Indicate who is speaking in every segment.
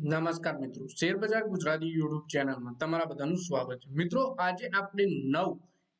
Speaker 1: નમસ્કાર મિત્રો, શેર બજાર ગુજરાતી યુટ્યુબ ચેનલમાં તમારા બધાનું સ્વાગત છે। મિત્રો, આજે આપણે 9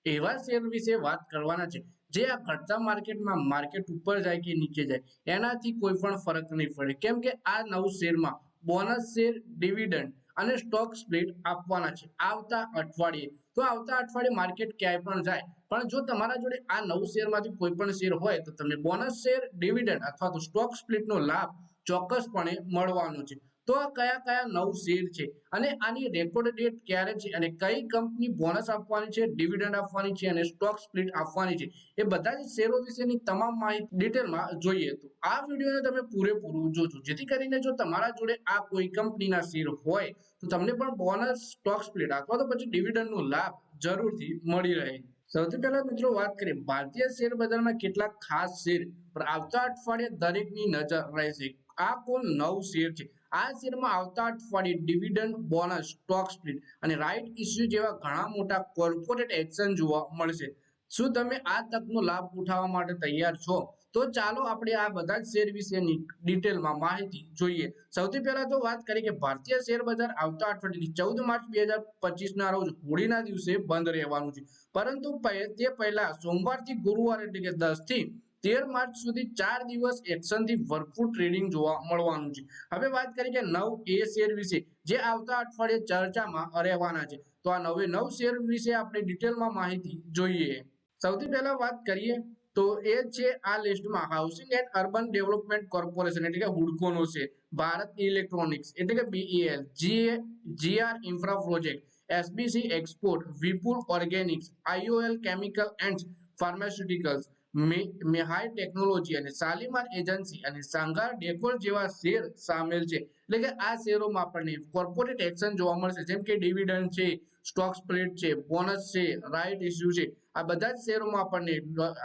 Speaker 1: એવા શેર વિશે વાત કરવાના છે જે આ ઘટતા માર્કેટમાં માર્કેટ ઉપર જાય કે નીચે જાય એનાથી કોઈ પણ ફરક નહીં પડે, કેમ કે આ 9 શેરમાં બોનસ શેર, ડિવિડન્ડ અને સ્ટોક સ્પ્લિટ આપવાના છે આવતા અઠવાડિયે। તો આવતા અઠવાડિયે માર્કેટ ક્યાંય પણ જાય, પણ જો તમારા જોડે આ 9 શેરમાંથી કોઈ પણ શેર હોય તો તમને બોનસ શેર, ડિવિડન્ડ અથવા તો સ્ટોક સ્પ્લિટનો લાભ ચોક્કસપણે મળવાનો છે। તો આ કયા કયા 9 શેર છે અને આની રેકોર્ડ ડેટ ક્યારે છે અને કઈ કંપની બોનસ આપવાની છે, ડિવિડન્ડ આપવાની છે અને સ્ટોક સ્પ્લિટ આપવાની છે, એ બધા જ શેરો વિશેની તમામ માહિતી ડિટેલમાં જોઈએ। તો આ વિડિયોને તમે પૂરેપૂરું જોજો, જેથી કરીને જો તમારા જોડે આ કોઈ કંપનીના શેર હોય તો તમને પણ બોનસ, સ્ટોક સ્પ્લિટ અથવા તો પછી ડિવિડન્ડનો લાભ જરૂરથી મળી રહે। સૌથી પહેલા મિત્રો વાત કરીએ ભારતીય શેર બજારમાં કેટલાક ખાસ શેર પર આવતા અઠવાડિયે દરેકની નજર રહેશે। આ કુલ 9 શેર છે। આ શેરમાં આવતા અઠવાડિયે ડિવિડન્ડ, બોનસ, સ્ટોક સ્પ્લિટ અને રાઇટ ઇશ્યુ જેવા ઘણા મોટા કોર્પોરેટ એક્શન જોવા મળશે। શું તમે આ તકનો લાભ ઉઠાવવા માટે તૈયાર છો? તો ચાલો આપણે આ બધા જ શેર વિશેની ડિટેલમાં માહિતી જોઈએ। સૌથી પહેલા તો વાત કરીએ કે ભારતીય શેર બજાર આવતા અઠવાડિયે 14 માર્ચ 2025 ના રોજ હોળીના દિવસે બંધ રહેવાનું છે, પરંતુ તે પહેલા સોમવારથી ગુરુવાર એટલે કે 10 થી 13 માર્ચ સુધી 4 દિવસ એક્શનથી ભરપૂર ટ્રેડિંગ જોવા મળવાનું છે। હવે વાત કરીએ કે 9 એ શેર વિશે જે આવતા અઠવાડિયે ચર્ચામાં રહેવાના છે। તો આ 9 શેર વિશે આપણે ડિટેલમાં માહિતી જોઈએ। સૌથી પહેલા વાત કરીએ તો એ છે આ લિસ્ટમાં housing and urban development corporation એટલે કે હુડકોનો છે, ભારત ઇલેક્ટ્રોનિક્સ એટલે કે BEL, GR infra project, SBC export, Vipul organics, IOL chemical and pharmaceuticals, Mehai technology અને શાલીમાર એજન્સી અને સાંગાર ડેકોર જેવા શેર સામેલ છે। એટલે કે આ શેરોમાં આપણને કોર્પોરેટ એક્શન જોવા મળશે, જેમ કે ડિવિડન્ડ છે, સ્ટોક સ્પ્લિટ છે, બોનસ છે, રાઇટ ઇશ્યુ છે, આ બધા જ શેરોમાં આપણને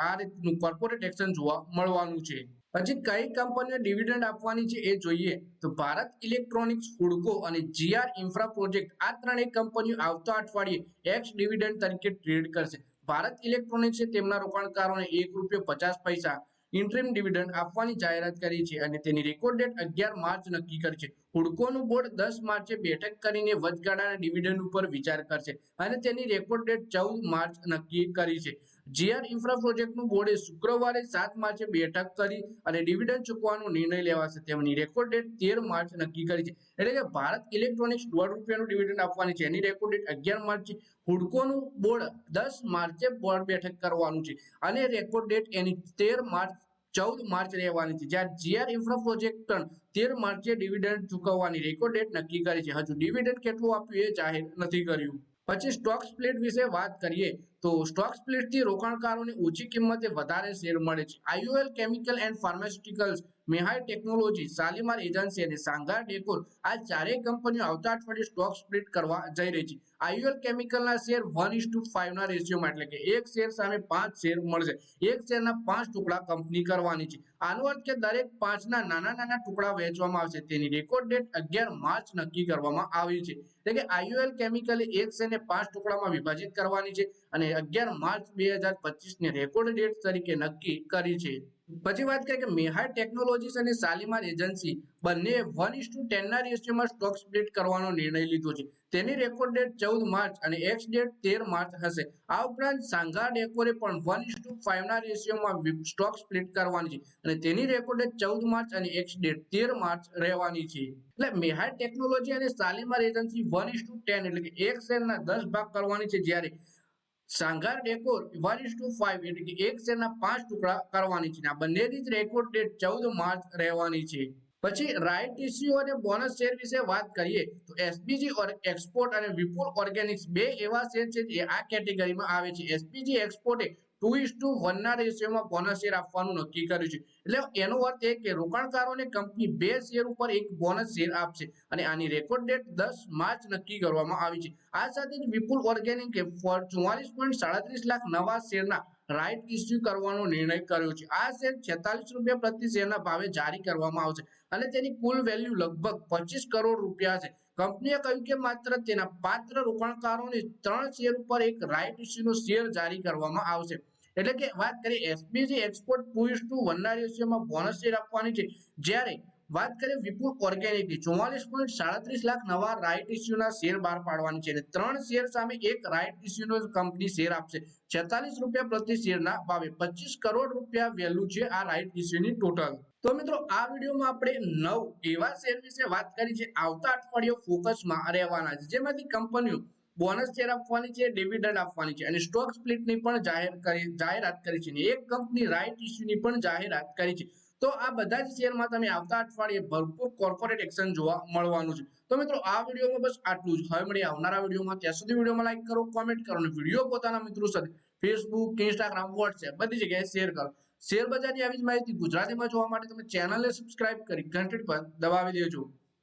Speaker 1: આ રીતનું કોર્પોરેટ એક્શન જોવા મળવાનું છે। પછી કઈ કંપનીઓ ડિવિડન્ડ આપવાની છે એ જોઈએ તો ભારત ઇલેક્ટ્રોનિક્સ, હુડકો અને GR ઇન્ફ્રા પ્રોજેક્ટ આ ત્રણેય કંપનીઓ આવતા અઠવાડિયે એક્સ ડિવિડન્ડ તરીકે ટ્રેડ કરશે। ભારત ઇલેક્ટ્રોનિક્સે તેમના રોકાણકારોને ₹1.50 ઇન્ટરિમ ડિવિડન્ડ આપવાની જાહેરાત કરી છે અને તેની રેકોર્ડ ડેટ 11 માર્ચ નક્કી કરી છે। હુડકોનું બોર્ડ 10 માર્ચે બેઠક કરીને વચગાળાના ડિવિડન્ડ ઉપર વિચાર કરશે અને તેની રેકોર્ડ ડેટ 14 માર્ચ નક્કી કરી છે। GR ઇન્ફ્રા પ્રોજેક્ટનું બોર્ડે શુક્રવારે 7 માર્ચે બેઠક કરી અને ડિવિડન્ડ ચૂકવવાનો નિર્ણય લેવાશે। તેમની રેકોર્ડ ડેટ 13 માર્ચ નક્કી કરી છે। એટલે કે ભારત ઇલેક્ટ્રોનિક્સ ₹1.50 ડિવિડન્ડ આપવાની છે, એની રેકોર્ડ ડેટ 11 માર્ચ છે। હુડકોનું બોર્ડ 10 માર્ચે બોર્ડ બેઠક કરવાનું છે અને રેકોર્ડ ડેટ એની 14 માર્ચ રહેવાની છે, જ્યારે GR ઇન્ફ્રા પ્રોજેક્ટ 13 માર્ચે ડિવિડન્ડ ચૂકવવાની રેકોર્ડ ડેટ નક્કી કરી છે। હજુ ડિવિડન્ડ કેટલું આપ્યું એ જાહેર નથી કર્યું। પછી સ્ટોક સ્પ્લિટ વિશે વાત કરીએ તો સ્ટોક સ્પ્લિટથી રોકાણકારોને ઓછી કિંમતે વધારે શેર મળે છે। IOL chemical and pharmaceuticals, Mehai technology, Shalimar agency અને સાંગાર ડેકોર આ ચારેય કંપનીઓ આવતા અઠવાડિયે સ્ટોક સ્પ્લિટ કરવા જઈ રહી છે। IOL કેમિકલના શેર 1:5 ના રેશિયોમાં એટલે કે એક શેર સામે 5 શેર મળશે। એક શેરના 5 ટુકડા કંપની કરવાની છે। આનો અર્થ કે દરેક 5 ના નાના નાના ટુકડા વહેંચવામાં આવશે। તેની રેકોર્ડ ડેટ 11 માર્ચ નક્કી કરવામાં આવી છે। એટલે કે IOL કેમિકલે એક શેરને 5 ટુકડામાં વિભાજિત કરવાની છે અને 11 માર્ચ 2025 ને રેકોર્ડ ડેટ તરીકે નક્કી કરી છે। પછી વાત કરીએ કે મેહાઈ ટેકનોલોજીસ અને શાલીમાર એજન્સી બંને 1:10 ના રેશિયોમાં સ્ટોક સ્પ્લિટ કરવાનો નિર્ણય લીધો છે। તેની રેકોર્ડ ડેટ 14 માર્ચ અને એક્સ ડેટ 13 માર્ચ હશે। આ ઉપરાંત સાંગાર ડેકોરે પણ 1:5 ના રેશિયોમાં સ્ટોક સ્પ્લિટ કરવાની છે અને તેની રેકોર્ડ ડેટ 14 માર્ચ અને એક્સ ડેટ 13 માર્ચ રહેવાની છે। એટલે મેહાઈ ટેકનોલોજી અને શાલીમાર એજન્સી 1:10 એટલે કે એક શેરના 10 ભાગ કરવાની છે, જ્યારે સાંગાર ડેકોર 1:5 એટલે કે એક શેરના 5 ટુકડા કરવાની છે। આ બંનેની જ રેકોર્ડ ડેટ 14 માર્ચ રહેવાની છે। પછી રાઇટ ઇશ્યુ અને બોનસ શેર વિશે વાત કરીએ તો SBG એક્સપોર્ટ અને વિપુલ ઓર્ગેનિક્સ બે એવા શેર છે જે આ કેટેગરીમાં આવે છે। SBG એક્સપોર્ટે 2:1 ના રેશિયોમાં બોનસ શેર આપવાનું નક્કી કર્યું છે। એટલે એનો અર્થ એ કે રોકાણકારોને કંપની 2 શેર ઉપર એક બોનસ શેર આપશે અને આની રેકોર્ડ ડેટ 10 માર્ચ નક્કી કરવામાં આવી છે। આ સાથે જ વિપુલ ઓર્ગેનિકે 44.37 લાખ નવા શેરના રાઇટ ઇશ્યુ કરવાનો નિર્ણય કર્યો છે। આ શેર ₹46 પ્રતિ શેરના ભાવે જારી કરવામાં આવશે અને તેની કુલ વેલ્યુ લગભગ 25 કરોડ રૂપિયા છે। કંપનીએ કહ્યું કે માત્ર તેના પાત્ર રોકાણકારોને 3 શેર ઉપર એક રાઇટ ઇશ્યુનો શેર જારી કરવામાં આવશે। એટલે કે વાત કરીએ SBG એક્સપોર્ટ 2:1 ના રેશિયોમાં બોનસ શેર આપવાની છે, જ્યારે વાત કરીએ વિપુલ ઓર્ગેનિકની 44.37 લાખ નવા રાઇટ ઇસ્યુના શેર બહાર પાડવાની છે અને 3 શેર સામે એક રાઇટ ઇસ્યુનો કંપની શેર આપશે 46 રૂપિયા પ્રતિ શેરના ભાવે 25 કરોડ રૂપિયા વેલ્યુ છે આ રાઇટ ઇસ્યુની ટોટલ। તો મિત્રો આ વિડીયોમાં આપણે 9 એવા શેર વિશે વાત કરી છે આવતા અઠવાડિયે ફોકસમાં રહેવાના છે જેમાંથી કંપનીઓ બોનસ શેર આપવાની છે ડિવિડન્ડ આપવાની છે અને સ્ટોક સ્પ્લિટની પણ જાહેરાત કરી છે અને એક કંપની રાઇટ ઇસ્યુની પણ જાહેરાત કરી છે। તો આ બધા જ શેરમાં તમે આવતા અઠવાડિયે ભરપૂર કોર્પોરેટ એક્શન જોવા મળવાનું છે। તો મિત્રો આ વિડીયોમાં બસ આટલું જ। હવે મળીએ આવનારા વિડીયોમાં, ત્યાં સુધી વિડીયોમાં લાઈક કરો, કોમેન્ટ કરો અને વિડીયો પોતાના મિત્રો સાથે ફેસબુક, ઇન્સ્ટાગ્રામ, વોટ્સએપ બધી જગ્યાએ શેર કરો। શેર બજારની આવી જ માહિતી ગુજરાતીમાં જોવા માટે તમે ચેનલને સબસ્ક્રાઇબ કરી ઘંટડી પર દબાવી દેજો।